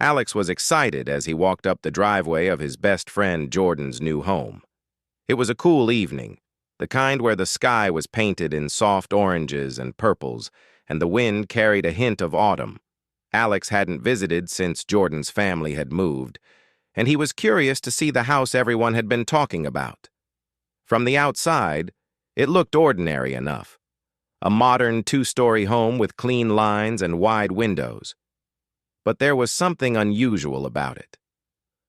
Alex was excited as he walked up the driveway of his best friend Jordan's new home. It was a cool evening, the kind where the sky was painted in soft oranges and purples, and the wind carried a hint of autumn. Alex hadn't visited since Jordan's family had moved, and he was curious to see the house everyone had been talking about. From the outside, it looked ordinary enough. A modern two-story home with clean lines and wide windows. But there was something unusual about it.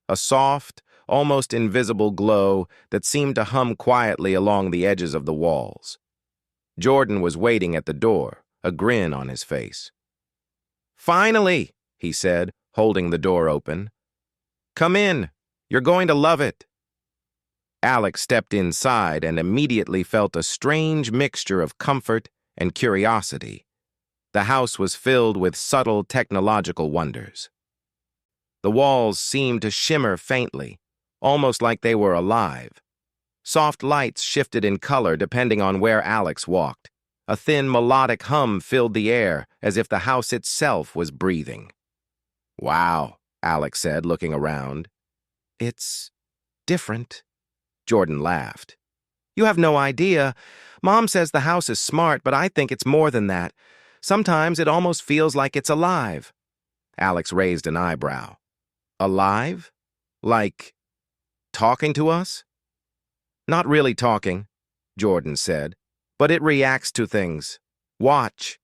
A soft, almost invisible glow that seemed to hum quietly along the edges of the walls. Jordan was waiting at the door, a grin on his face. "Finally," he said, holding the door open. "Come in. You're going to love it." Alex stepped inside and immediately felt a strange mixture of comfort and curiosity. The house was filled with subtle technological wonders. The walls seemed to shimmer faintly, almost like they were alive. Soft lights shifted in color depending on where Alex walked. A thin melodic hum filled the air as if the house itself was breathing. "Wow," Alex said, looking around. "It's different." Jordan laughed. "You have no idea. Mom says the house is smart, but I think it's more than that. Sometimes it almost feels like it's alive." Alex raised an eyebrow. "Alive? Like talking to us?" "Not really talking," Jordan said, "but it reacts to things. Watch."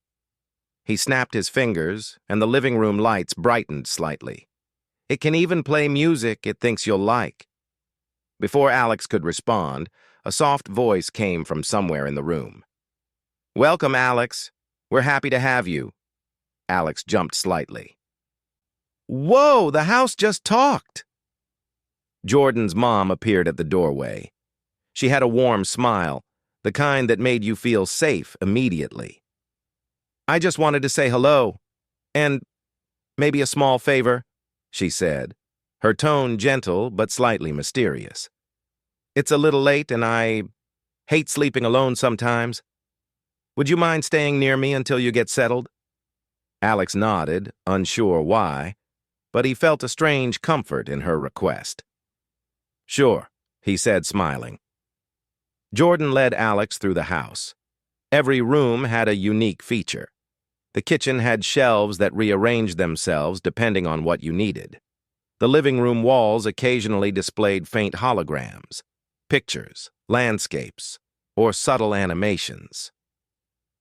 He snapped his fingers, and the living room lights brightened slightly. "It can even play music it thinks you'll like." Before Alex could respond, a soft voice came from somewhere in the room. "Welcome, Alex. We're happy to have you." Alex jumped slightly. "Whoa, the house just talked!" Jordan's mom appeared at the doorway. She had a warm smile, the kind that made you feel safe immediately. "I just wanted to say hello, and maybe a small favor," she said, her tone gentle but slightly mysterious. "It's a little late and I hate sleeping alone sometimes. Would you mind staying near me until you get settled?" Alex nodded, unsure why, but he felt a strange comfort in her request. "Sure," he said, smiling. Jordan led Alex through the house. Every room had a unique feature. The kitchen had shelves that rearranged themselves depending on what you needed. The living room walls occasionally displayed faint holograms, pictures, landscapes, or subtle animations.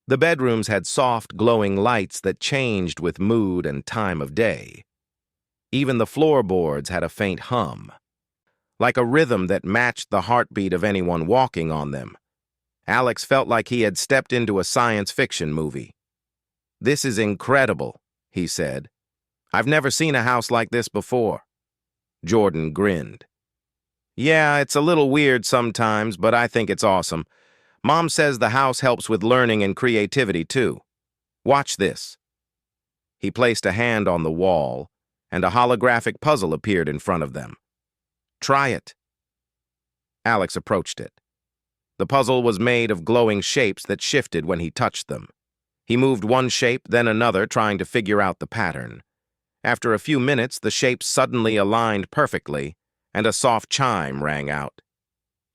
The bedrooms had soft, glowing lights that changed with mood and time of day. Even the floorboards had a faint hum, like a rhythm that matched the heartbeat of anyone walking on them. Alex felt like he had stepped into a science fiction movie. "This is incredible," he said. "I've never seen a house like this before." Jordan grinned. "Yeah, it's a little weird sometimes, but I think it's awesome. Mom says the house helps with learning and creativity, too. Watch this." He placed a hand on the wall, and a holographic puzzle appeared in front of them. "Try it." Alex approached it. The puzzle was made of glowing shapes that shifted when he touched them. He moved one shape, then another, trying to figure out the pattern. After a few minutes, the shapes suddenly aligned perfectly, and a soft chime rang out.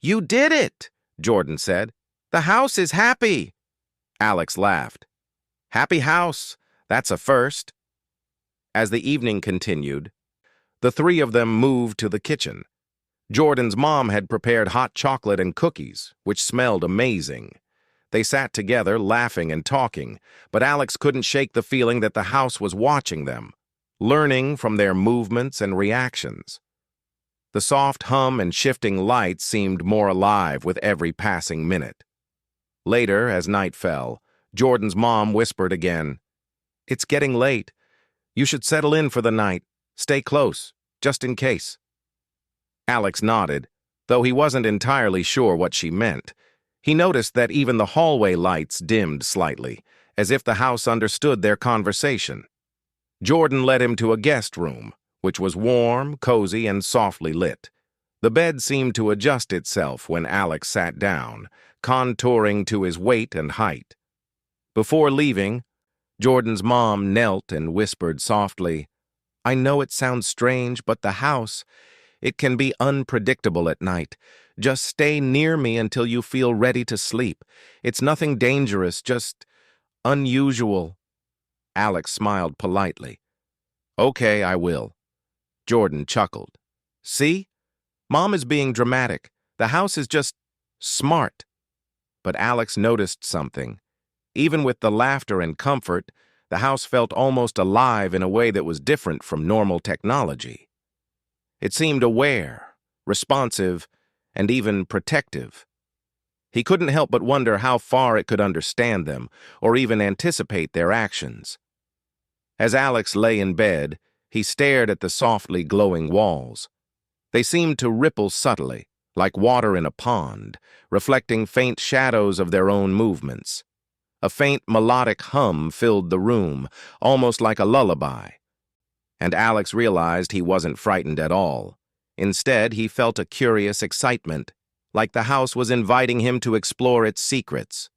"You did it," Jordan said. "The house is happy." Alex laughed. "Happy house, that's a first." As the evening continued, the three of them moved to the kitchen. Jordan's mom had prepared hot chocolate and cookies, which smelled amazing. They sat together, laughing and talking, but Alex couldn't shake the feeling that the house was watching them, learning from their movements and reactions. The soft hum and shifting lights seemed more alive with every passing minute. Later, as night fell, Jordan's mom whispered again, "It's getting late. You should settle in for the night. Stay close, just in case." Alex nodded, though he wasn't entirely sure what she meant. He noticed that even the hallway lights dimmed slightly, as if the house understood their conversation. Jordan led him to a guest room, which was warm, cozy, and softly lit. The bed seemed to adjust itself when Alex sat down, contouring to his weight and height. Before leaving, Jordan's mom knelt and whispered softly, I know it sounds strange, but the house, it can be unpredictable at night. Just stay near me until you feel ready to sleep. It's nothing dangerous, just unusual." Alex smiled politely. "Okay, I will." Jordan chuckled. "See? Mom is being dramatic. The house is just smart." But Alex noticed something. Even with the laughter and comfort, the house felt almost alive in a way that was different from normal technology. It seemed aware, responsive, and even protective. He couldn't help but wonder how far it could understand them, or even anticipate their actions. As Alex lay in bed, he stared at the softly glowing walls. They seemed to ripple subtly, like water in a pond, reflecting faint shadows of their own movements. A faint melodic hum filled the room, almost like a lullaby. And Alex realized he wasn't frightened at all. Instead, he felt a curious excitement, like the house was inviting him to explore its secrets.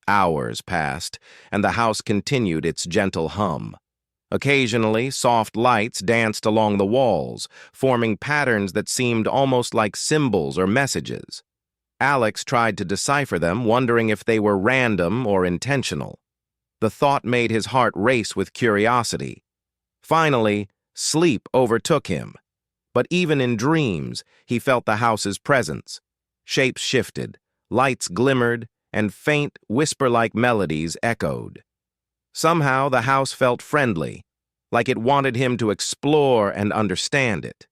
Hours passed, and the house continued its gentle hum. Occasionally, soft lights danced along the walls, forming patterns that seemed almost like symbols or messages. Alex tried to decipher them, wondering if they were random or intentional. The thought made his heart race with curiosity. Finally, sleep overtook him. But even in dreams, he felt the house's presence. Shapes shifted, lights glimmered, and faint, whisper-like melodies echoed. Somehow, the house felt friendly, like it wanted him to explore and understand it.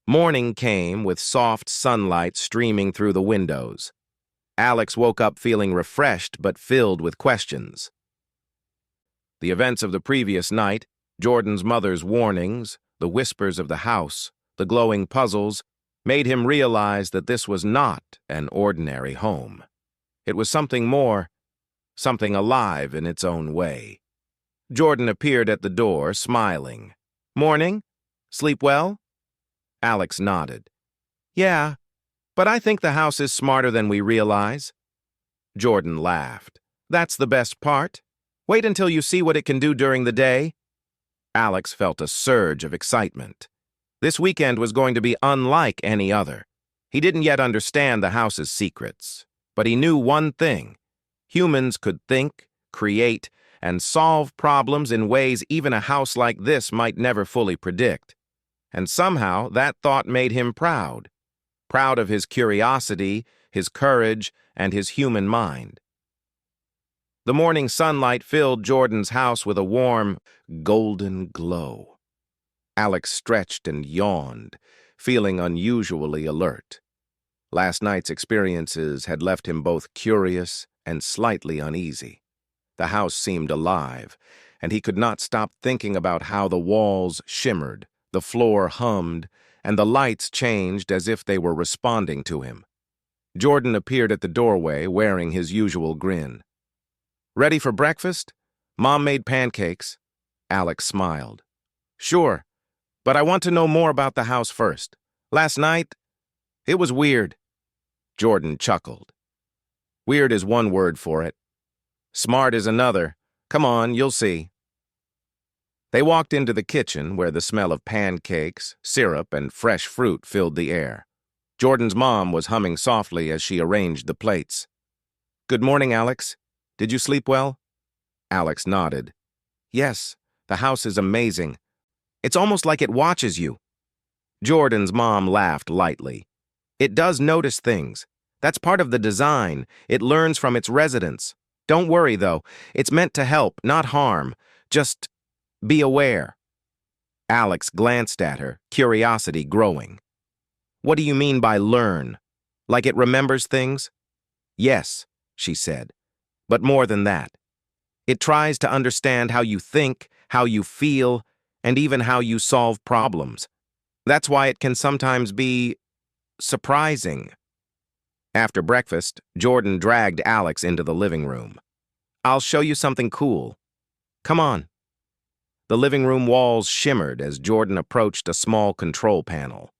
Morning came with soft sunlight streaming through the windows. Alex woke up feeling refreshed but filled with questions. The events of the previous night, Jordan's mother's warnings, the whispers of the house, the glowing puzzles, made him realize that this was not an ordinary home. It was something more, something alive in its own way. Jordan appeared at the door, smiling. "Morning? Sleep well?" Alex nodded. "Yeah, but I think the house is smarter than we realize." Jordan laughed. "That's the best part. Wait until you see what it can do during the day." Alex felt a surge of excitement. This weekend was going to be unlike any other. He didn't yet understand the house's secrets, but he knew one thing. Humans could think, create, and solve problems in ways even a house like this might never fully predict. And somehow that thought made him proud. Proud of his curiosity, his courage, and his human mind. The morning sunlight filled Jordan's house with a warm, golden glow. Alex stretched and yawned, feeling unusually alert. Last night's experiences had left him both curious and slightly uneasy. The house seemed alive, and he could not stop thinking about how the walls shimmered, the floor hummed, and the lights changed as if they were responding to him. Jordan appeared at the doorway, wearing his usual grin. "Ready for breakfast? Mom made pancakes." Alex smiled. "Sure, but I want to know more about the house first. Last night, it was weird." Jordan chuckled. "Weird is one word for it. Smart is another. Come on, you'll see." They walked into the kitchen, where the smell of pancakes, syrup, and fresh fruit filled the air. Jordan's mom was humming softly as she arranged the plates. "Good morning, Alex. Did you sleep well?" Alex nodded. "Yes, the house is amazing. It's almost like it watches you." Jordan's mom laughed lightly. "It does notice things. That's part of the design. It learns from its residents. Don't worry, though. It's meant to help, not harm. Just be aware." Alex glanced at her, curiosity growing. "What do you mean by learn? Like it remembers things?" "Yes," she said. "But more than that. It tries to understand how you think, how you feel, and even how you solve problems. That's why it can sometimes be surprising." After breakfast, Jordan dragged Alex into the living room. "I'll show you something cool. Come on." The living room walls shimmered as Jordan approached a small control panel.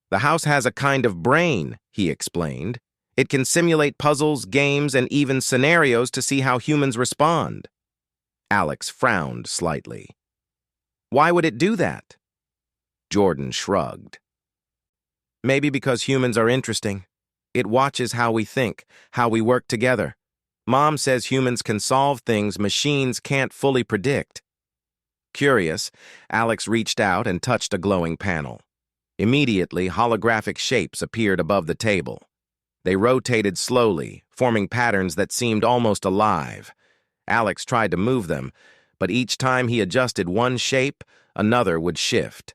"The house has a kind of brain," he explained. "It can simulate puzzles, games, and even scenarios to see how humans respond." Alex frowned slightly. Why would it do that? Jordan shrugged. Maybe because humans are interesting. It watches how we think, how we work together. Mom says humans can solve things machines can't fully predict. Curious, Alex reached out and touched a glowing panel. Immediately, holographic shapes appeared above the table. They rotated slowly, forming patterns that seemed almost alive. Alex tried to move them, but each time he adjusted one shape, another would shift.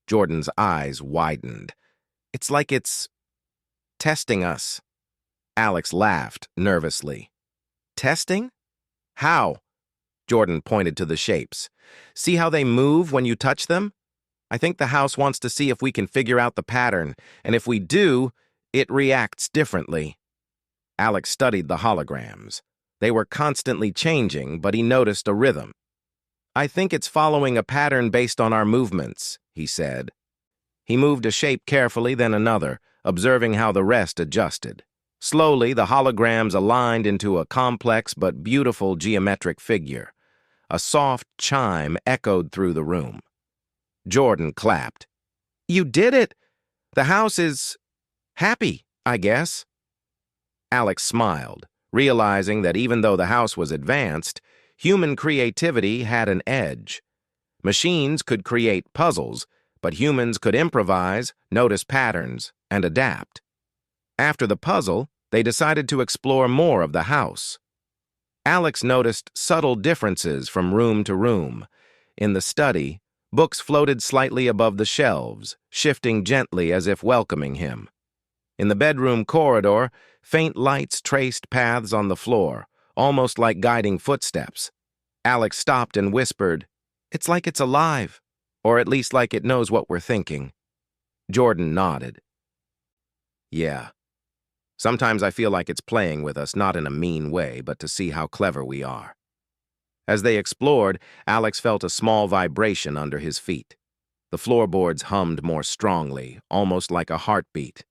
Jordan's eyes widened. It's like it's testing us. Alex laughed nervously. Testing? How? Jordan pointed to the shapes. See how they move when you touch them? I think the house wants to see if we can figure out the pattern, and if we do, it reacts differently. Alex studied the holograms. They were constantly changing, but he noticed a rhythm. I think it's following a pattern based on our movements, he said. He moved a shape carefully, then another, observing how the rest adjusted. Slowly, the holograms aligned into a complex but beautiful geometric figure. A soft chime echoed through the room. Jordan clapped. You did it! The house is happy, I guess. Alex smiled, realizing that even though the house was advanced, human creativity had an edge. Machines could create puzzles, but humans could improvise, notice patterns, and adapt. After the puzzle, they decided to explore more of the house. Alex noticed subtle differences from room to room. In the study, books floated slightly above the shelves, shifting gently as if welcoming him. In the bedroom corridor, faint lights traced paths on the floor, almost like guiding footsteps. Alex stopped and whispered, "It's like it's alive, or at least like it knows what we're thinking." Jordan nodded. Yeah. Sometimes I feel like it's playing with us, not in a mean way, but to see how clever we are. As they explored, Alex felt a small vibration under his feet. The floorboards hummed more strongly, almost like a heartbeat.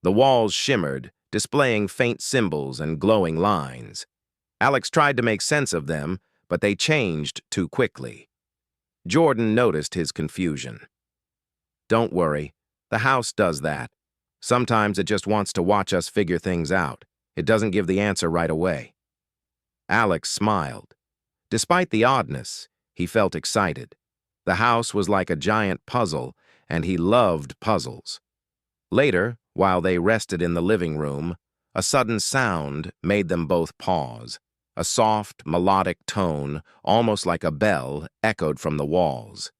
The walls shimmered, displaying faint symbols and glowing lines. Alex tried to make sense of them, but they changed too quickly. Jordan noticed his confusion. Don't worry, the house does that. Sometimes it just wants to watch us figure things out. It doesn't give the answer right away. Alex smiled. Despite the oddness, he felt excited. The house was like a giant puzzle, and he loved puzzles. Later, while they rested in the living room, a sudden sound made them both pause. A soft, melodic tone, almost like a bell, echoed from the walls.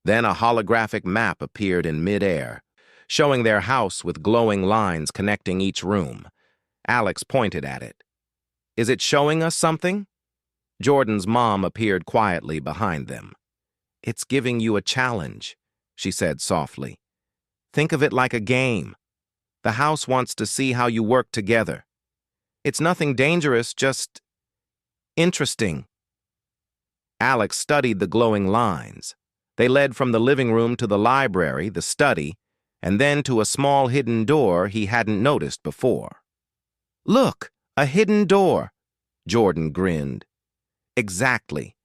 Then a holographic map appeared in midair, showing their house with glowing lines connecting each room. Alex pointed at it. Is it showing us something? Jordan's mom appeared quietly behind them. It's giving you a challenge, she said softly. Think of it like a game. The house wants to see how you work together. It's nothing dangerous, just interesting. Alex studied the glowing lines. They led from the living room to the library, the study, and then to a small hidden door he hadn't noticed before. Look, a hidden door, Jordan grinned. Exactly.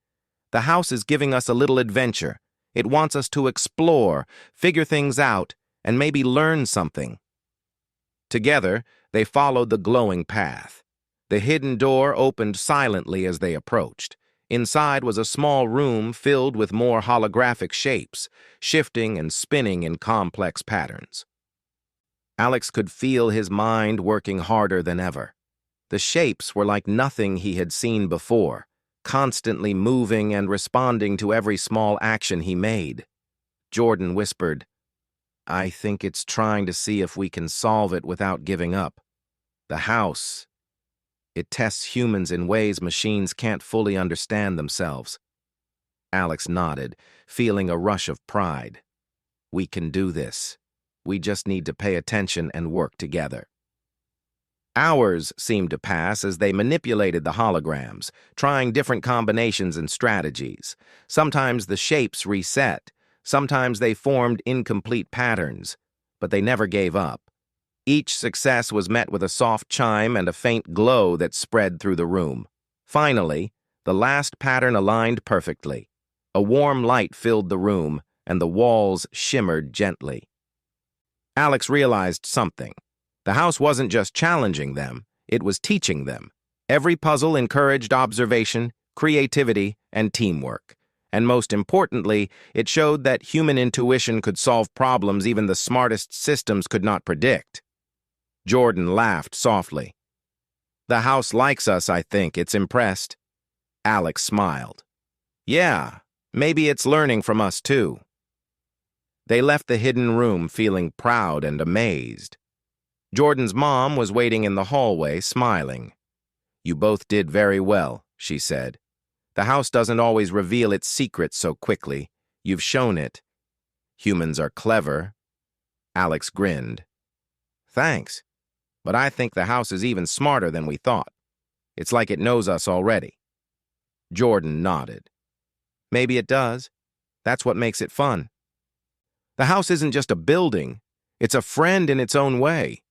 The house is giving us a little adventure. It wants us to explore, figure things out, and maybe learn something. Together, they followed the glowing path. The hidden door opened silently as they approached. Inside was a small room filled with more holographic shapes, shifting and spinning in complex patterns. Alex could feel his mind working harder than ever. The shapes were like nothing he had seen before, constantly moving and responding to every small action he made. Jordan whispered, I think it's trying to see if we can solve it without giving up. The house, it tests humans in ways machines can't fully understand themselves. Alex nodded, feeling a rush of pride. We can do this. We just need to pay attention and work together. Hours seemed to pass as they manipulated the holograms, trying different combinations and strategies. Sometimes the shapes reset. Sometimes they formed incomplete patterns, but they never gave up. Each success was met with a soft chime and a faint glow that spread through the room. Finally, the last pattern aligned perfectly. A warm light filled the room, and the walls shimmered gently. Alex realized something. The house wasn't just challenging them, it was teaching them. Every puzzle encouraged observation, creativity, and teamwork. And most importantly, it showed that human intuition could solve problems even the smartest systems could not predict. Jordan laughed softly. "The house likes us, I think. It's impressed." Alex smiled. "Yeah, maybe it's learning from us too." They left the hidden room feeling proud and amazed. Jordan's mom was waiting in the hallway, smiling. "You both did very well," she said. "The house doesn't always reveal its secrets so quickly. You've shown it. Humans are clever." Alex grinned. "Thanks, but I think the house is even smarter than we thought. It's like it knows us already." Jordan nodded. "Maybe it does. That's what makes it fun. The house isn't just a building, it's a friend in its own way."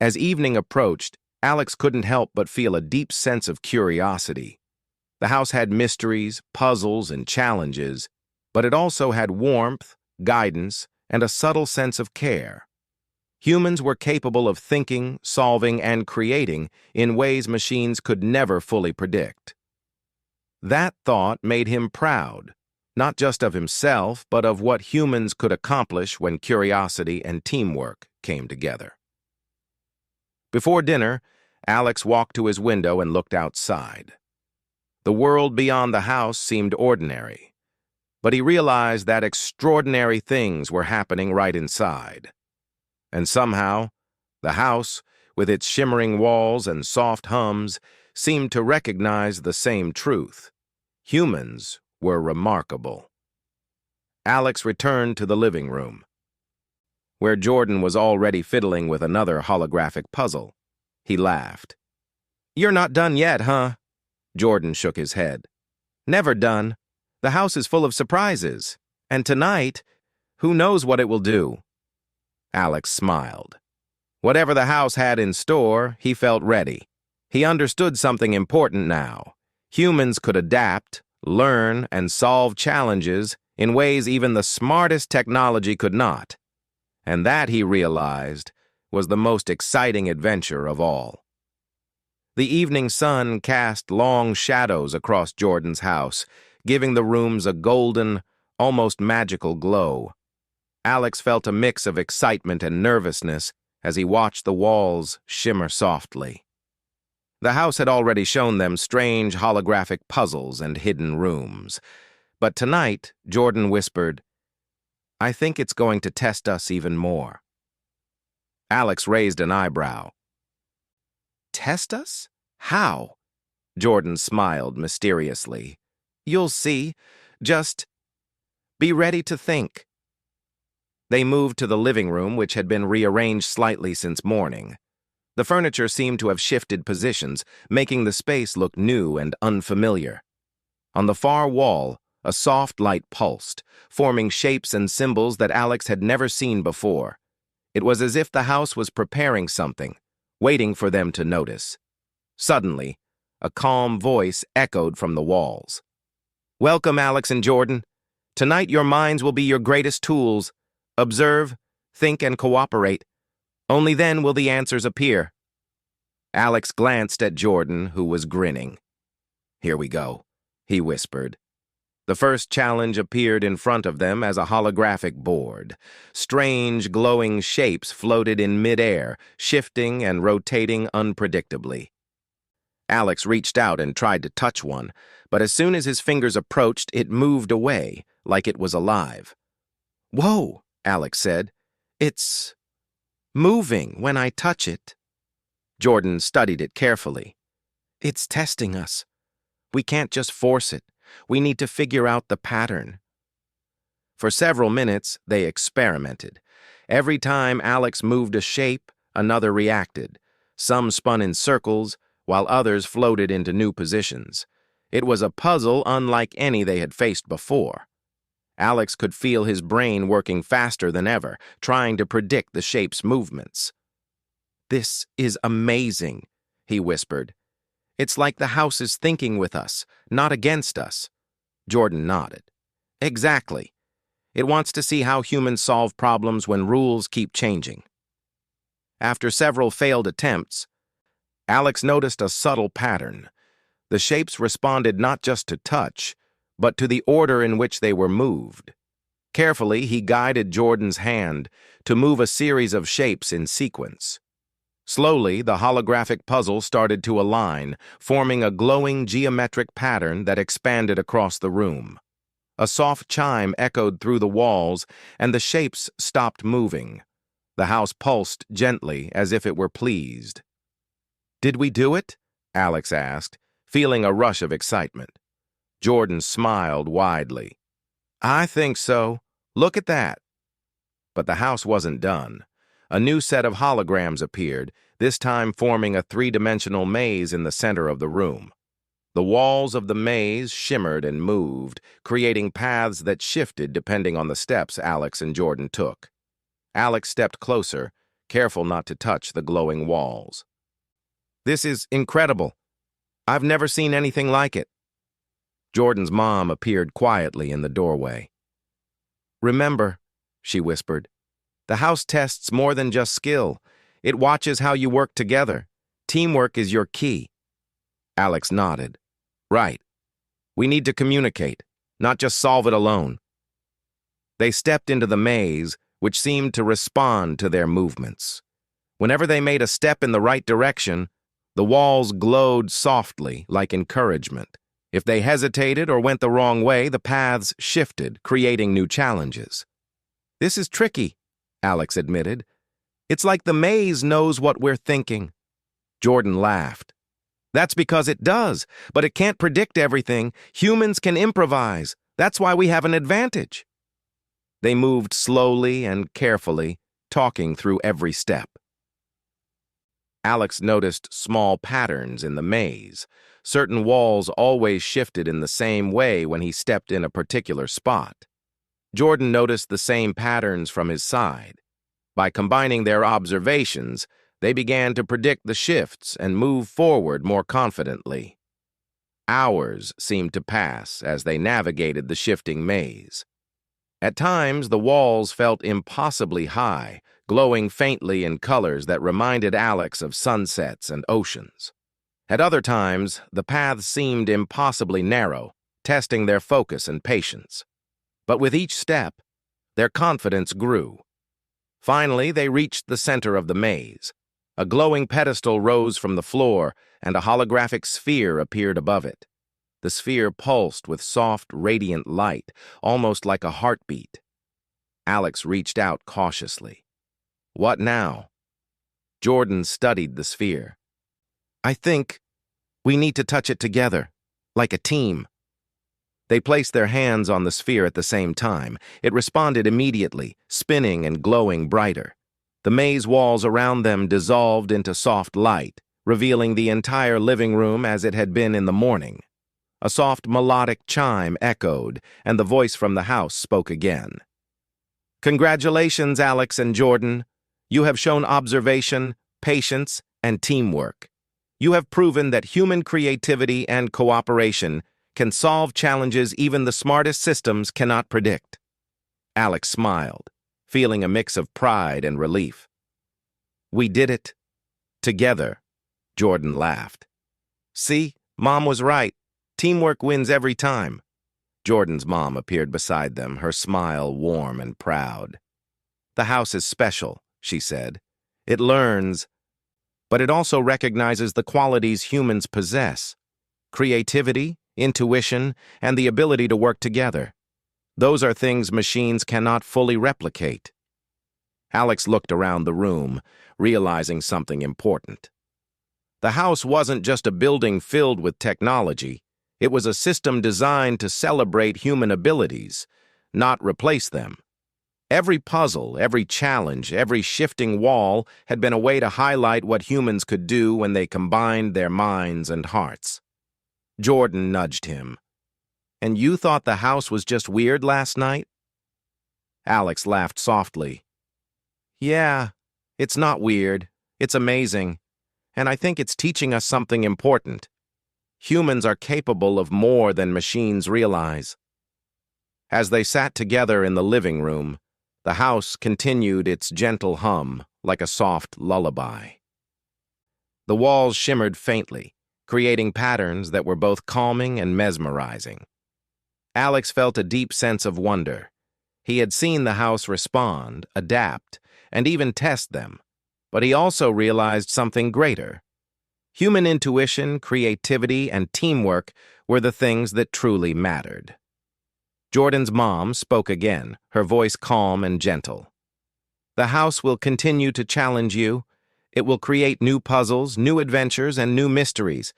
As evening approached, Alex couldn't help but feel a deep sense of curiosity. The house had mysteries, puzzles, and challenges, but it also had warmth, guidance, and a subtle sense of care. Humans were capable of thinking, solving, and creating in ways machines could never fully predict. That thought made him proud, not just of himself, but of what humans could accomplish when curiosity and teamwork came together. Before dinner, Alex walked to his window and looked outside. The world beyond the house seemed ordinary, but he realized that extraordinary things were happening right inside. And somehow, the house, with its shimmering walls and soft hums, seemed to recognize the same truth. Humans were remarkable. Alex returned to the living room, where Jordan was already fiddling with another holographic puzzle. He laughed. "You're not done yet, huh?" Jordan shook his head. "Never done. The house is full of surprises. And tonight, who knows what it will do?" Alex smiled. Whatever the house had in store, he felt ready. He understood something important now. Humans could adapt, learn, and solve challenges in ways even the smartest technology could not. And that, he realized, was the most exciting adventure of all. The evening sun cast long shadows across Jordan's house, giving the rooms a golden, almost magical glow. Alex felt a mix of excitement and nervousness as he watched the walls shimmer softly. The house had already shown them strange holographic puzzles and hidden rooms. But tonight, Jordan whispered, "I think it's going to test us even more." Alex raised an eyebrow. "Test us? How?" Jordan smiled mysteriously. "You'll see. Just be ready to think." They moved to the living room, which had been rearranged slightly since morning. The furniture seemed to have shifted positions, making the space look new and unfamiliar. On the far wall, a soft light pulsed, forming shapes and symbols that Alex had never seen before. It was as if the house was preparing something, waiting for them to notice. Suddenly, a calm voice echoed from the walls. "Welcome, Alex and Jordan. Tonight your minds will be your greatest tools. Observe, think, and cooperate. Only then will the answers appear." Alex glanced at Jordan, who was grinning. "Here we go," he whispered. The first challenge appeared in front of them as a holographic board. Strange, glowing shapes floated in midair, shifting and rotating unpredictably. Alex reached out and tried to touch one, but as soon as his fingers approached, it moved away, like it was alive. "Whoa," Alex said. "It's moving when I touch it." Jordan studied it carefully. "It's testing us. We can't just force it. We need to figure out the pattern." For several minutes, they experimented. Every time Alex moved a shape, another reacted. Some spun in circles, while others floated into new positions. It was a puzzle unlike any they had faced before. Alex could feel his brain working faster than ever, trying to predict the shape's movements. "This is amazing," he whispered. "It's like the house is thinking with us, not against us." Jordan nodded. Exactly. It wants to see how humans solve problems when rules keep changing. After several failed attempts, Alex noticed a subtle pattern. The shapes responded not just to touch, but to the order in which they were moved. Carefully, he guided Jordan's hand to move a series of shapes in sequence. Slowly, the holographic puzzle started to align, forming a glowing geometric pattern that expanded across the room. A soft chime echoed through the walls, and the shapes stopped moving. The house pulsed gently, as if it were pleased. "Did we do it?" Alex asked, feeling a rush of excitement. Jordan smiled widely. "I think so. Look at that." But the house wasn't done. A new set of holograms appeared, this time forming a three-dimensional maze in the center of the room. The walls of the maze shimmered and moved, creating paths that shifted depending on the steps Alex and Jordan took. Alex stepped closer, careful not to touch the glowing walls. "This is incredible. I've never seen anything like it." Jordan's mom appeared quietly in the doorway. "Remember," she whispered, "the house tests more than just skill. It watches how you work together. Teamwork is your key." Alex nodded. "Right. We need to communicate, not just solve it alone." They stepped into the maze, which seemed to respond to their movements. Whenever they made a step in the right direction, the walls glowed softly, like encouragement. If they hesitated or went the wrong way, the paths shifted, creating new challenges. "This is tricky," Alex admitted. "It's like the maze knows what we're thinking." Jordan laughed. "That's because it does, but it can't predict everything. Humans can improvise. That's why we have an advantage." They moved slowly and carefully, talking through every step. Alex noticed small patterns in the maze. Certain walls always shifted in the same way when he stepped in a particular spot. Jordan noticed the same patterns from his side. By combining their observations, they began to predict the shifts and move forward more confidently. Hours seemed to pass as they navigated the shifting maze. At times, the walls felt impossibly high, glowing faintly in colors that reminded Alex of sunsets and oceans. At other times, the paths seemed impossibly narrow, testing their focus and patience. But with each step, their confidence grew. Finally, they reached the center of the maze. A glowing pedestal rose from the floor, and a holographic sphere appeared above it. The sphere pulsed with soft, radiant light, almost like a heartbeat. Alex reached out cautiously. "What now?" Jordan studied the sphere. "I think we need to touch it together, like a team." They placed their hands on the sphere at the same time. It responded immediately, spinning and glowing brighter. The maze walls around them dissolved into soft light, revealing the entire living room as it had been in the morning. A soft melodic chime echoed, and the voice from the house spoke again. "Congratulations, Alex and Jordan. You have shown observation, patience, and teamwork. You have proven that human creativity and cooperation can solve challenges even the smartest systems cannot predict." Alex smiled, feeling a mix of pride and relief. "We did it. Together," Jordan laughed. "See, Mom was right. Teamwork wins every time." Jordan's mom appeared beside them, her smile warm and proud. "The house is special," she said. "It learns, but it also recognizes the qualities humans possess: creativity, intuition, and the ability to work together. Those are things machines cannot fully replicate." Alex looked around the room, realizing something important. The house wasn't just a building filled with technology. It was a system designed to celebrate human abilities, not replace them. Every puzzle, every challenge, every shifting wall had been a way to highlight what humans could do when they combined their minds and hearts. Jordan nudged him. "And you thought the house was just weird last night?" Alex laughed softly. "Yeah, it's not weird. It's amazing. And I think it's teaching us something important. Humans are capable of more than machines realize. As they sat together in the living room, the house continued its gentle hum like a soft lullaby. The walls shimmered faintly, creating patterns that were both calming and mesmerizing. Alex felt a deep sense of wonder. He had seen the house respond, adapt, and even test them, but he also realized something greater. Human intuition, creativity, and teamwork were the things that truly mattered. Jordan's mom spoke again, her voice calm and gentle. The house will continue to challenge you. It will create new puzzles, new adventures, and new mysteries.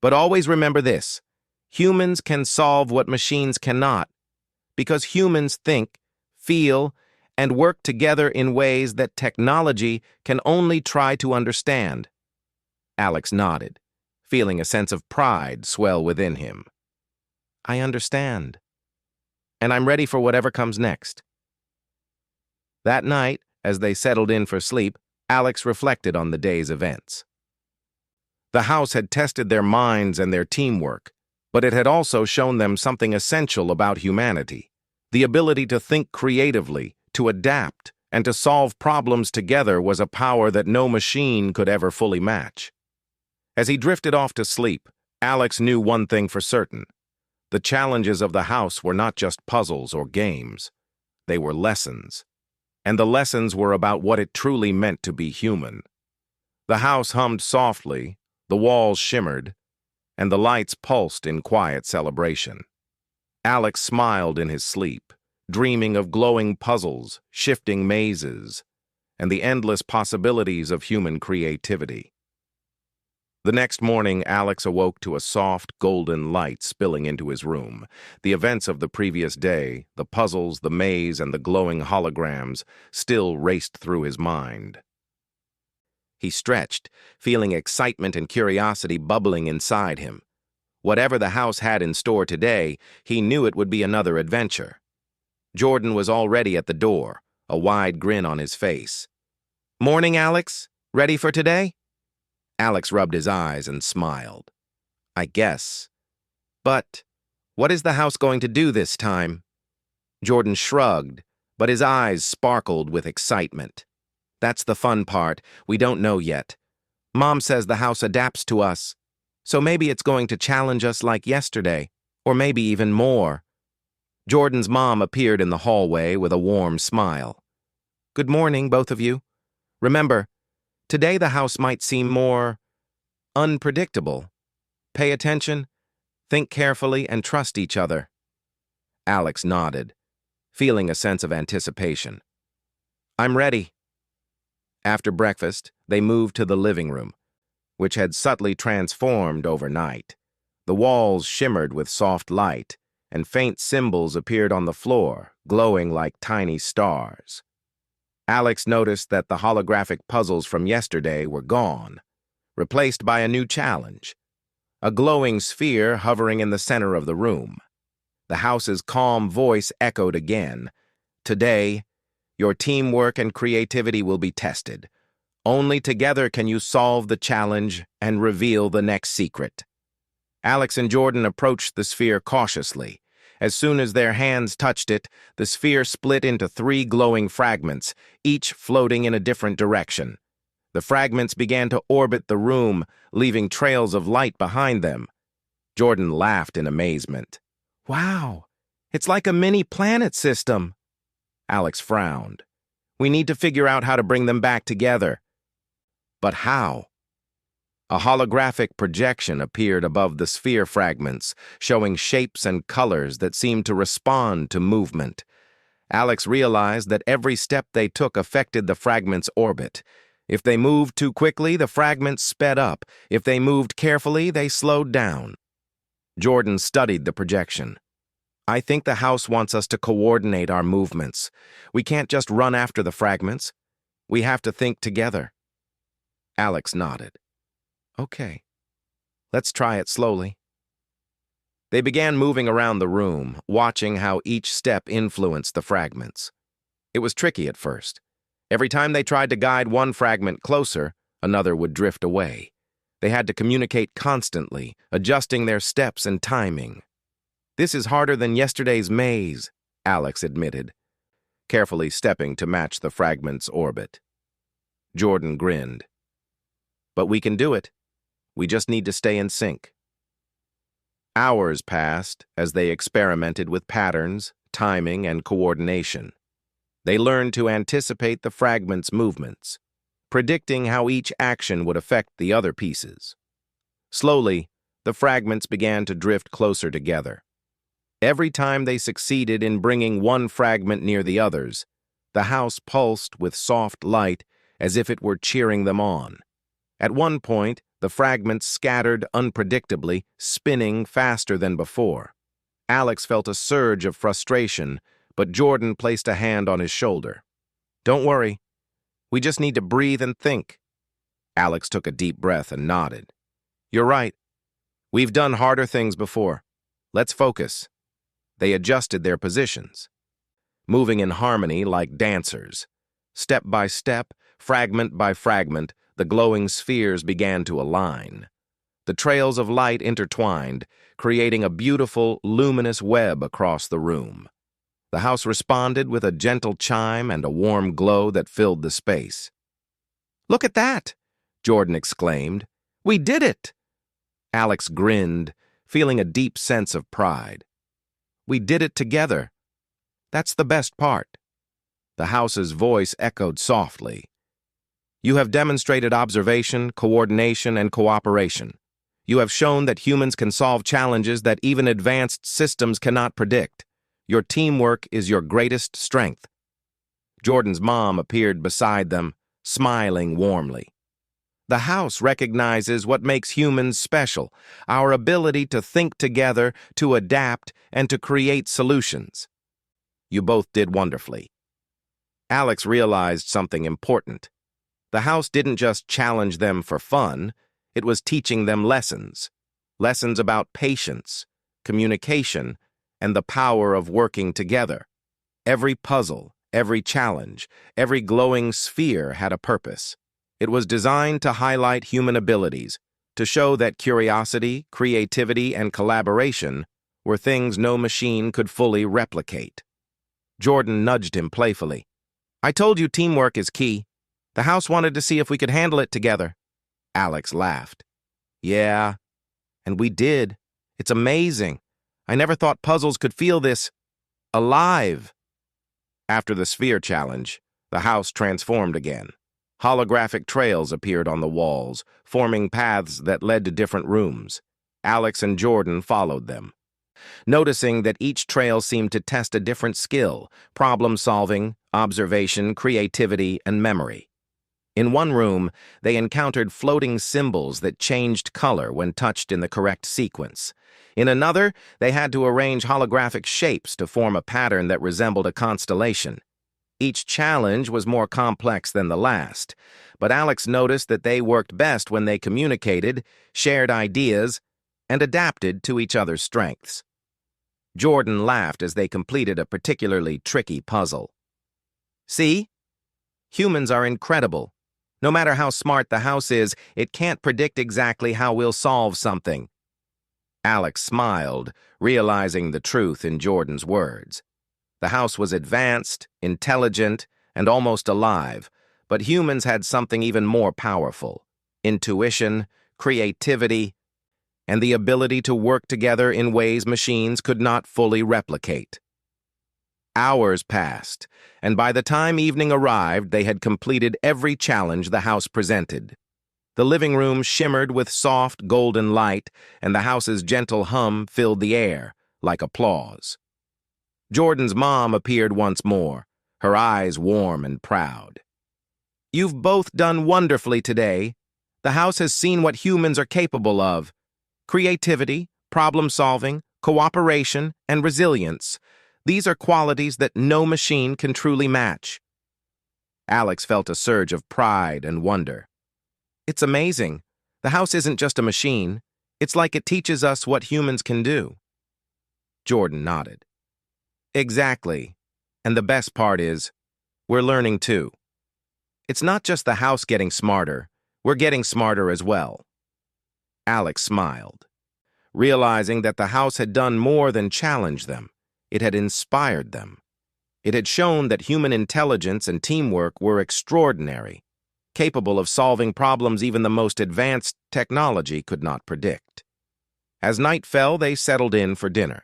But always remember this: humans can solve what machines cannot, because humans think, feel, and work together in ways that technology can only try to understand. Alex nodded, feeling a sense of pride swell within him. I understand, and I'm ready for whatever comes next. That night, as they settled in for sleep, Alex reflected on the day's events. The house had tested their minds and their teamwork, but it had also shown them something essential about humanity: the ability to think creatively, to adapt, and to solve problems together was a power that no machine could ever fully match. As he drifted off to sleep, Alex knew one thing for certain: the challenges of the house were not just puzzles or games. They were lessons. And the lessons were about what it truly meant to be human. The house hummed softly, the walls shimmered, and the lights pulsed in quiet celebration. Alex smiled in his sleep, dreaming of glowing puzzles, shifting mazes, and the endless possibilities of human creativity. The next morning, Alex awoke to a soft, golden light spilling into his room. The events of the previous day, the puzzles, the maze, and the glowing holograms, still raced through his mind. He stretched, feeling excitement and curiosity bubbling inside him. Whatever the house had in store today, he knew it would be another adventure. Jordan was already at the door, a wide grin on his face. "Morning, Alex. Ready for today?" Alex rubbed his eyes and smiled. "I guess. But what is the house going to do this time?" Jordan shrugged, but his eyes sparkled with excitement. "That's the fun part. We don't know yet. Mom says the house adapts to us, so maybe it's going to challenge us like yesterday, or maybe even more." Jordan's mom appeared in the hallway with a warm smile. "Good morning, both of you. Remember, today the house might seem more unpredictable. Pay attention, think carefully, and trust each other." Alex nodded, feeling a sense of anticipation. "I'm ready." After breakfast, they moved to the living room, which had subtly transformed overnight. The walls shimmered with soft light, and faint symbols appeared on the floor, glowing like tiny stars. Alex noticed that the holographic puzzles from yesterday were gone, replaced by a new challenge: a glowing sphere hovering in the center of the room. The house's calm voice echoed again. "Today, your teamwork and creativity will be tested. Only together can you solve the challenge and reveal the next secret." Alex and Jordan approached the sphere cautiously. As soon as their hands touched it, the sphere split into 3 glowing fragments, each floating in a different direction. The fragments began to orbit the room, leaving trails of light behind them. Jordan laughed in amazement. "Wow, it's like a mini planet system." Alex frowned. "We need to figure out how to bring them back together." But how? A holographic projection appeared above the sphere fragments, showing shapes and colors that seemed to respond to movement. Alex realized that every step they took affected the fragment's orbit. If they moved too quickly, the fragments sped up. If they moved carefully, they slowed down. Jordan studied the projection. "I think the house wants us to coordinate our movements. We can't just run after the fragments. We have to think together." Alex nodded. "Okay, let's try it slowly." They began moving around the room, watching how each step influenced the fragments. It was tricky at first. Every time they tried to guide one fragment closer, another would drift away. They had to communicate constantly, adjusting their steps and timing. "This is harder than yesterday's maze," Alex admitted, carefully stepping to match the fragment's orbit. Jordan grinned. "But we can do it. We just need to stay in sync." Hours passed as they experimented with patterns, timing, and coordination. They learned to anticipate the fragment's movements, predicting how each action would affect the other pieces. Slowly, the fragments began to drift closer together. Every time they succeeded in bringing one fragment near the others, the house pulsed with soft light as if it were cheering them on. At one point, the fragments scattered unpredictably, spinning faster than before. Alex felt a surge of frustration, but Jordan placed a hand on his shoulder. "Don't worry. We just need to breathe and think." Alex took a deep breath and nodded. "You're right. We've done harder things before. Let's focus." They adjusted their positions, moving in harmony like dancers. Step by step, fragment by fragment, the glowing spheres began to align. The trails of light intertwined, creating a beautiful, luminous web across the room. The house responded with a gentle chime and a warm glow that filled the space. "Look at that!" Jordan exclaimed. "We did it!" Alex grinned, feeling a deep sense of pride. "We did it together. That's the best part." The house's voice echoed softly. "You have demonstrated observation, coordination, and cooperation. You have shown that humans can solve challenges that even advanced systems cannot predict. Your teamwork is your greatest strength." Jordan's mom appeared beside them, smiling warmly. "The house recognizes what makes humans special, our ability to think together, to adapt, and to create solutions. You both did wonderfully." Alex realized something important. The house didn't just challenge them for fun, it was teaching them lessons. Lessons about patience, communication, and the power of working together. Every puzzle, every challenge, every glowing sphere had a purpose. It was designed to highlight human abilities, to show that curiosity, creativity, and collaboration were things no machine could fully replicate. Jordan nudged him playfully. "I told you teamwork is key. The house wanted to see if we could handle it together." Alex laughed. "Yeah, and we did. It's amazing. I never thought puzzles could feel this alive." After the sphere challenge, the house transformed again. Holographic trails appeared on the walls, forming paths that led to different rooms. Alex and Jordan followed them, noticing that each trail seemed to test a different skill: problem-solving, observation, creativity, and memory. In one room, they encountered floating symbols that changed color when touched in the correct sequence. In another, they had to arrange holographic shapes to form a pattern that resembled a constellation. Each challenge was more complex than the last, but Alex noticed that they worked best when they communicated, shared ideas, and adapted to each other's strengths. Jordan laughed as they completed a particularly tricky puzzle. "See? Humans are incredible. No matter how smart the house is, it can't predict exactly how we'll solve something." Alex smiled, realizing the truth in Jordan's words. The house was advanced, intelligent, and almost alive, but humans had something even more powerful: intuition, creativity, and the ability to work together in ways machines could not fully replicate. Hours passed, and by the time evening arrived, they had completed every challenge the house presented. The living room shimmered with soft, golden light, and the house's gentle hum filled the air, like applause. Jordan's mom appeared once more, her eyes warm and proud. "You've both done wonderfully today. The house has seen what humans are capable of: creativity, problem-solving, cooperation, and resilience. These are qualities that no machine can truly match." Alex felt a surge of pride and wonder. "It's amazing. The house isn't just a machine. It's like it teaches us what humans can do." Jordan nodded. "Exactly. And the best part is, we're learning too. It's not just the house getting smarter, we're getting smarter as well." Alex smiled, realizing that the house had done more than challenge them. It had inspired them. It had shown that human intelligence and teamwork were extraordinary, capable of solving problems even the most advanced technology could not predict. As night fell, they settled in for dinner.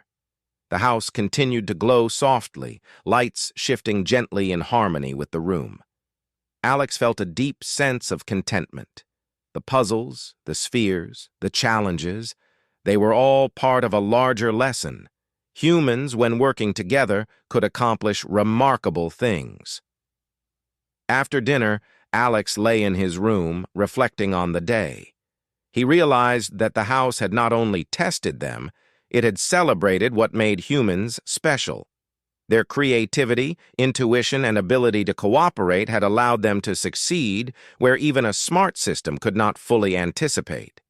The house continued to glow softly, lights shifting gently in harmony with the room. Alex felt a deep sense of contentment. The puzzles, the spheres, the challenges, they were all part of a larger lesson. Humans, when working together, could accomplish remarkable things. After dinner, Alex lay in his room, reflecting on the day. He realized that the house had not only tested them, it had celebrated what made humans special. Their creativity, intuition, and ability to cooperate had allowed them to succeed where even a smart system could not fully anticipate.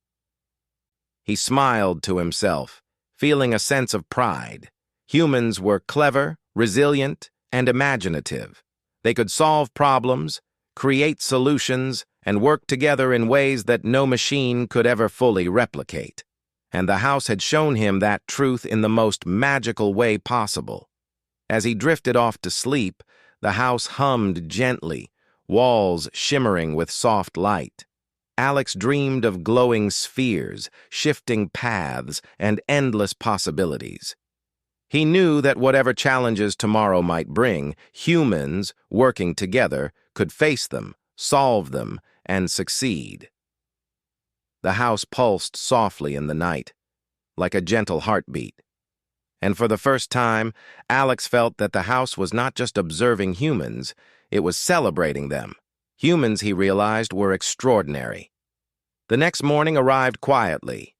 He smiled to himself, feeling a sense of pride. Humans were clever, resilient, and imaginative. They could solve problems, create solutions, and work together in ways that no machine could ever fully replicate. And the house had shown him that truth in the most magical way possible. As he drifted off to sleep, the house hummed gently, walls shimmering with soft light. Alex dreamed of glowing spheres, shifting paths, and endless possibilities. He knew that whatever challenges tomorrow might bring, humans, working together, could face them, solve them, and succeed. The house pulsed softly in the night, like a gentle heartbeat. And for the first time, Alex felt that the house was not just observing humans, it was celebrating them. Humans, he realized, were extraordinary. The next morning arrived quietly,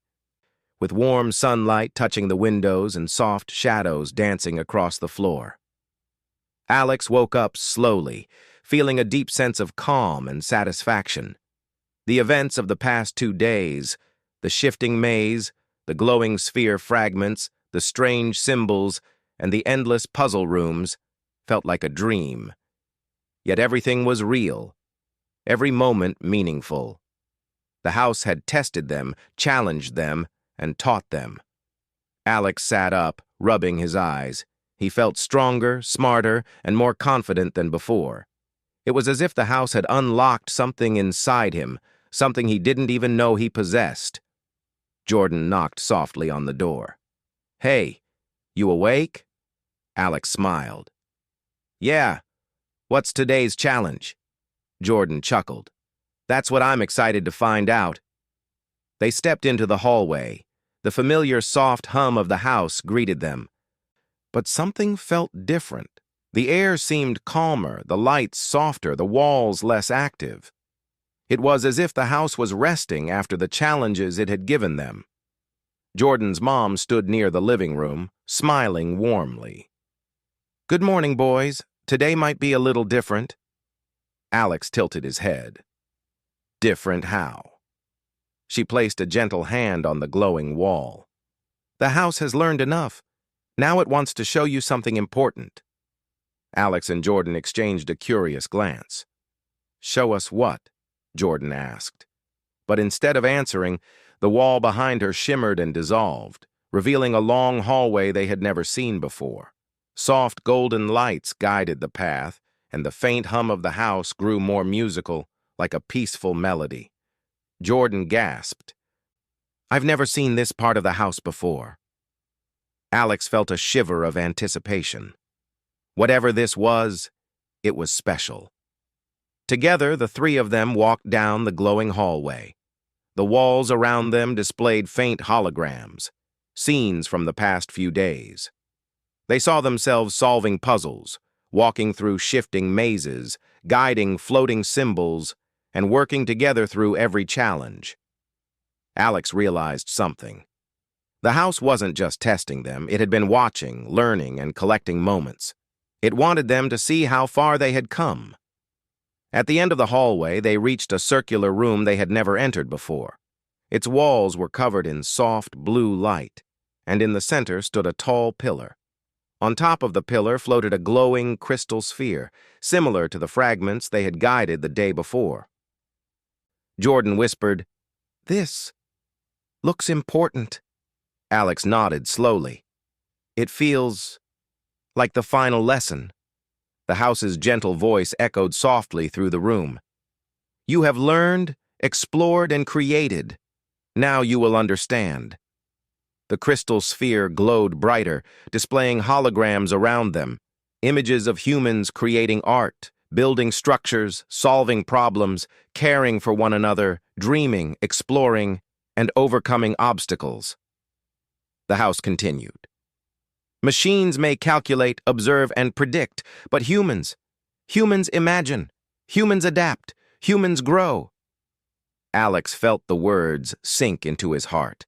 with warm sunlight touching the windows and soft shadows dancing across the floor. Alex woke up slowly, feeling a deep sense of calm and satisfaction. The events of the past 2 days, the shifting maze, the glowing sphere fragments, the strange symbols, and the endless puzzle rooms, felt like a dream. Yet everything was real, every moment meaningful. The house had tested them, challenged them, and taught them. Alex sat up, rubbing his eyes. He felt stronger, smarter, and more confident than before. It was as if the house had unlocked something inside him, something he didn't even know he possessed. Jordan knocked softly on the door. "Hey, you awake?" Alex smiled. "Yeah. What's today's challenge?" Jordan chuckled. "That's what I'm excited to find out." They stepped into the hallway. The familiar soft hum of the house greeted them. But something felt different. The air seemed calmer, the lights softer, the walls less active. It was as if the house was resting after the challenges it had given them. Jordan's mom stood near the living room, smiling warmly. "Good morning, boys. Today might be a little different." Alex tilted his head. "Different how?" She placed a gentle hand on the glowing wall. "The house has learned enough. Now it wants to show you something important." Alex and Jordan exchanged a curious glance. "Show us what?" Jordan asked. But instead of answering, the wall behind her shimmered and dissolved, revealing a long hallway they had never seen before. Soft golden lights guided the path, and the faint hum of the house grew more musical, like a peaceful melody. Jordan gasped. "I've never seen this part of the house before." Alex felt a shiver of anticipation. Whatever this was, it was special. Together, the three of them walked down the glowing hallway. The walls around them displayed faint holograms, scenes from the past few days. They saw themselves solving puzzles, walking through shifting mazes, guiding floating symbols, and working together through every challenge. Alex realized something. The house wasn't just testing them, it had been watching, learning, and collecting moments. It wanted them to see how far they had come. At the end of the hallway, they reached a circular room they had never entered before. Its walls were covered in soft blue light, and in the center stood a tall pillar. On top of the pillar floated a glowing crystal sphere, similar to the fragments they had guided the day before. Jordan whispered, "This Looks important. Alex nodded slowly. It feels like the final lesson. The house's gentle voice echoed softly through the room. You have learned, explored, and created. Now you will understand. The crystal sphere glowed brighter, displaying holograms around them, images of humans creating art, building structures, solving problems, caring for one another, dreaming, exploring, and overcoming obstacles. The house continued. Machines may calculate, observe, and predict, but humans imagine, humans adapt, humans grow. Alex felt the words sink into his heart.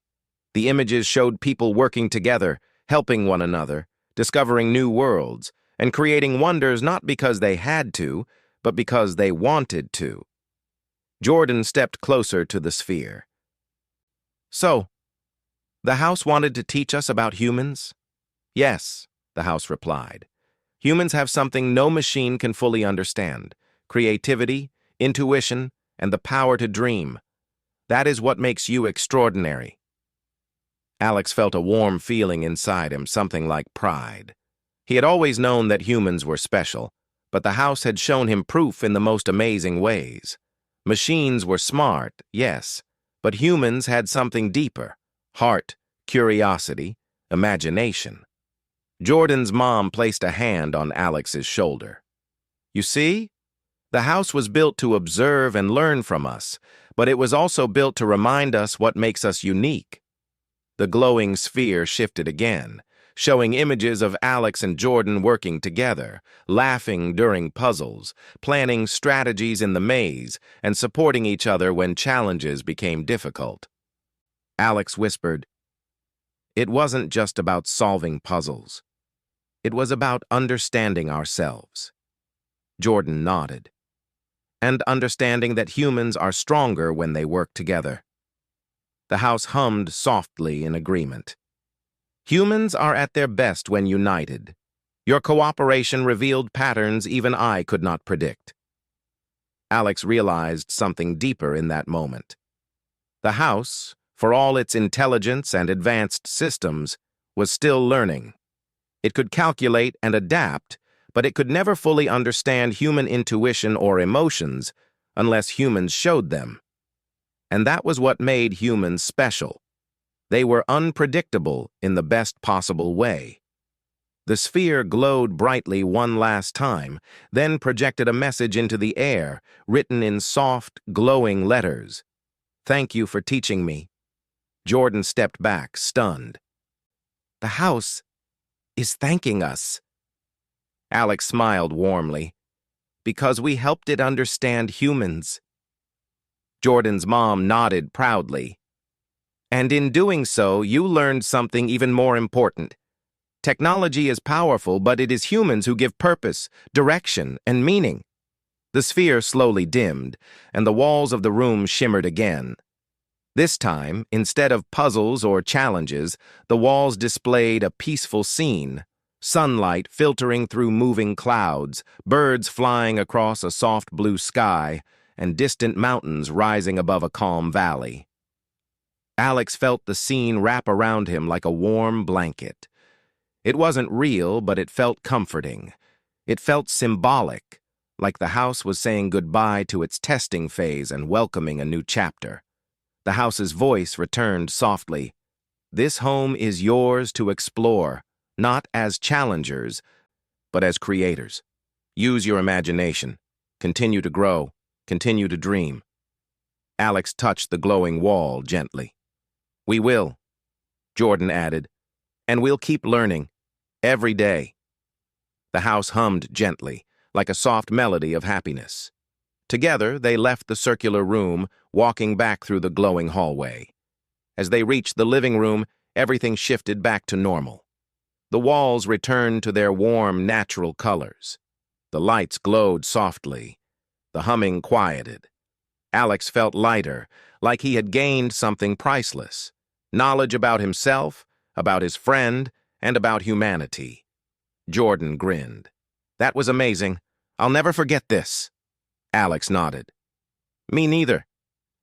The images showed people working together, helping one another, discovering new worlds, and creating wonders not because they had to, but because they wanted to. Jordan stepped closer to the sphere. So, the house wanted to teach us about humans? Yes, the house replied. Humans have something no machine can fully understand: creativity, intuition, and the power to dream. That is what makes you extraordinary. Alex felt a warm feeling inside him, something like pride. He had always known that humans were special, but the house had shown him proof in the most amazing ways. Machines were smart, yes, but humans had something deeper: heart, curiosity, imagination. Jordan's mom placed a hand on Alex's shoulder. You see? The house was built to observe and learn from us, but it was also built to remind us what makes us unique. The glowing sphere shifted again, showing images of Alex and Jordan working together, laughing during puzzles, planning strategies in the maze, and supporting each other when challenges became difficult. Alex whispered, "It wasn't just about solving puzzles. It was about understanding ourselves." Jordan nodded. And understanding that humans are stronger when they work together. The house hummed softly in agreement. Humans are at their best when united. Your cooperation revealed patterns even I could not predict. Alex realized something deeper in that moment. The house, for all its intelligence and advanced systems, was still learning. It could calculate and adapt, but it could never fully understand human intuition or emotions unless humans showed them. And that was what made humans special. They were unpredictable in the best possible way. The sphere glowed brightly one last time, then projected a message into the air, written in soft, glowing letters. "Thank you for teaching me." Jordan stepped back, stunned. "The house is thanking us." Alex smiled warmly. "Because we helped it understand humans." Jordan's mom nodded proudly. "And in doing so, you learned something even more important. Technology is powerful, but it is humans who give purpose, direction, and meaning." The sphere slowly dimmed, and the walls of the room shimmered again. This time, instead of puzzles or challenges, the walls displayed a peaceful scene. Sunlight filtering through moving clouds, birds flying across a soft blue sky, and distant mountains rising above a calm valley. Alex felt the scene wrap around him like a warm blanket. It wasn't real, but it felt comforting. It felt symbolic, like the house was saying goodbye to its testing phase and welcoming a new chapter. The house's voice returned softly. "This home is yours to explore, not as challengers, but as creators. Use your imagination. Continue to grow. Continue to dream." Alex touched the glowing wall gently. "We will," Jordan added, "and we'll keep learning, every day." The house hummed gently, like a soft melody of happiness. Together, they left the circular room, walking back through the glowing hallway. As they reached the living room, everything shifted back to normal. The walls returned to their warm, natural colors. The lights glowed softly. The humming quieted. Alex felt lighter, like he had gained something priceless: knowledge about himself, about his friend, and about humanity. Jordan grinned. "That was amazing. I'll never forget this." Alex nodded. "Me neither.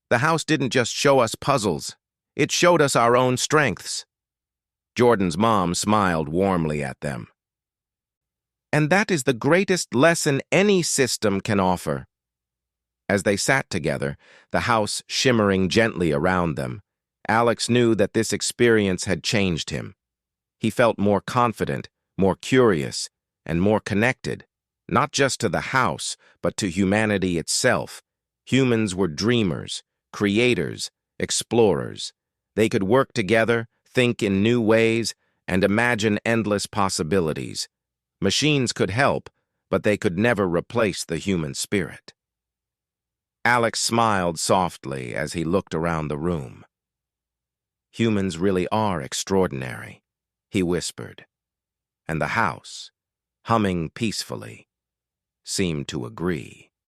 The house didn't just show us puzzles. It showed us our own strengths. Jordan's mom smiled warmly at them. And that is the greatest lesson any system can offer. As they sat together, the house shimmering gently around them, Alex knew that this experience had changed him. He felt more confident, more curious, and more connected, not just to the house, but to humanity itself. Humans were dreamers, creators, explorers. They could work together, think in new ways, and imagine endless possibilities. Machines could help, but they could never replace the human spirit. Alex smiled softly as he looked around the room. Humans really are extraordinary, he whispered, and the house, humming peacefully, seemed to agree.